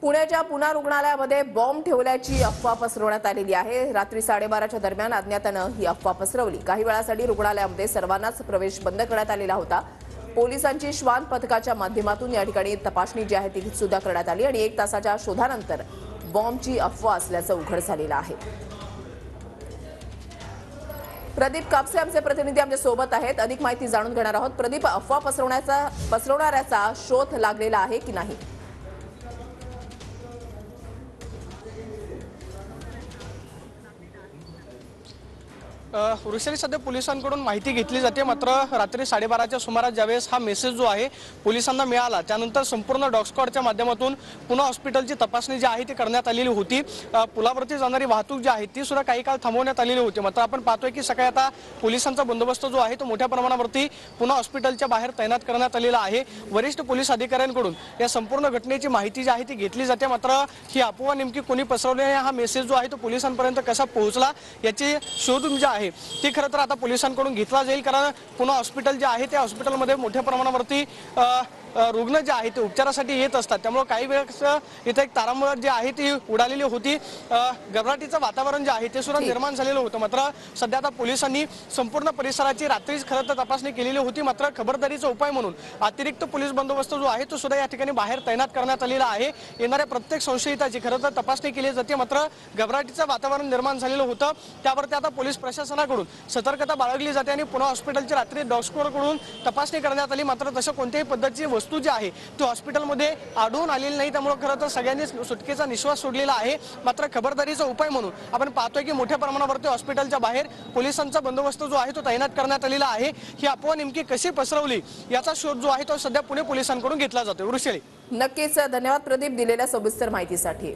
पुण्याच्या पुना रुग्णालयामध्ये बॉम्ब ठेवल्याची अफवा पसरवण्यात आलेली आहे। रात्री 12:30च्या दरम्यान अज्ञातानं ही अफवा पसरवली। काही वेळासाठी रुग्णालयामध्ये सर्वांनाच प्रवेश बंद करण्यात आलेला होता। पोलिसांची श्वान पथकाच्या माध्यमातून या ठिकाणी तपासणी जी आहे ती सुद्धा करण्यात आली आणि 1 तासाच्या शोधानंतर बॉम्बची अफवा असल्याचं उघड झालेलं आहे। प्रदीप कापसे आमचे प्रतिनिधी आमच्या सोबत आहेत, अधिक माहिती जाणून घेणार आहोत। प्रदीप, अफवा पसरवणाऱ्याचा शोध लागलेला आहे की नाही? वृषाली, सध्या पोलिसांकडून माहिती घेतली जाते, मात्र रात्री 12:30च्या सुमारास ज्यावेळेस हा मेसेज जो आहे पोलिसांना मिळाला त्यानंतर संपूर्ण डॉग स्क्वॉडच्या माध्यमातून पुन्हा हॉस्पिटलची तपासणी जी आहे ती करण्यात आलेली होती। पुलावरती जाणारी वाहतूक जी आहे ती सुद्धा काही काळ थांबवण्यात आलेली होती। मात्र आपण पाहतोय की सकाळी आता पोलिसांचा बंदोबस्त जो आहे तो मोठ्या प्रमाणावरती पुन्हा हॉस्पिटलच्या बाहेर तैनात करण्यात आलेला आहे। वरिष्ठ पोलीस अधिकाऱ्यांकडून या संपूर्ण घटनेची माहिती जी आहे ती घेतली जाते, मात्र ही अफवा नेमकी कोणी पसरवली आहे, हा मेसेज जो आहे तो पोलिसांपर्यंत कसा पोहोचला याची शोध जी आहे ती खरं तर आता पोलिसांकडून घेतला जाईल। कारण पुन्हा हॉस्पिटल जे आहे त्या हॉस्पिटलमध्ये मोठ्या प्रमाणावरती रुग्ण जे आहे ते उपचारासाठी येत असतात, त्यामुळे काही वेळेस इथे एक तारांबळ जी आहे ती उडालेली होती। घबराटीचं वातावरण जे आहे ते सुद्धा निर्माण झालेलं होतं। मात्र सध्या आता पोलिसांनी संपूर्ण परिसराची रात्रीच खरं तर तपासणी केलेली होती, मात्र खबरदारीचा उपाय म्हणून अतिरिक्त पोलीस बंदोबस्त जो आहे तो सुद्धा या ठिकाणी बाहेर तैनात करण्यात आलेला आहे। येणाऱ्या प्रत्येक संशयिताची खरं तर तपासणी केली जाते, मात्र घबराटीचं वातावरण निर्माण झालेलं होतं, त्यावरती आता पोलीस प्रशासनाकडून सतर्कता बाळगली जाते आणि पुन्हा हॉस्पिटलची रात्री डॉग स्क्वॉडकडून तपासणी करण्यात आली। मात्र तशा कोणत्याही पद्धतीची वस्तू जी आहे ती हॉस्पिटलमध्ये आढळून आलेली नाही, त्यामुळे खरं तर सगळ्यांनी सुटकेचा निश्वास सोडलेला आहे। मात्र खबरदारीचा उपाय म्हणून आपण पाहतोय की मोठ्या प्रमाणावरती हॉस्पिटलच्या बाहेर पोलिसांचा बंदोबस्त जो आहे तो तैनात करण्यात आलेला आहे। ही अफवा नेमकी कशी पसरवली याचा शोध जो आहे तो सध्या पुणे पोलिसांकडून घेतला जातोय। वृषाली, नक्कीच धन्यवाद प्रदीप दिलेल्या सविस्तर माहितीसाठी।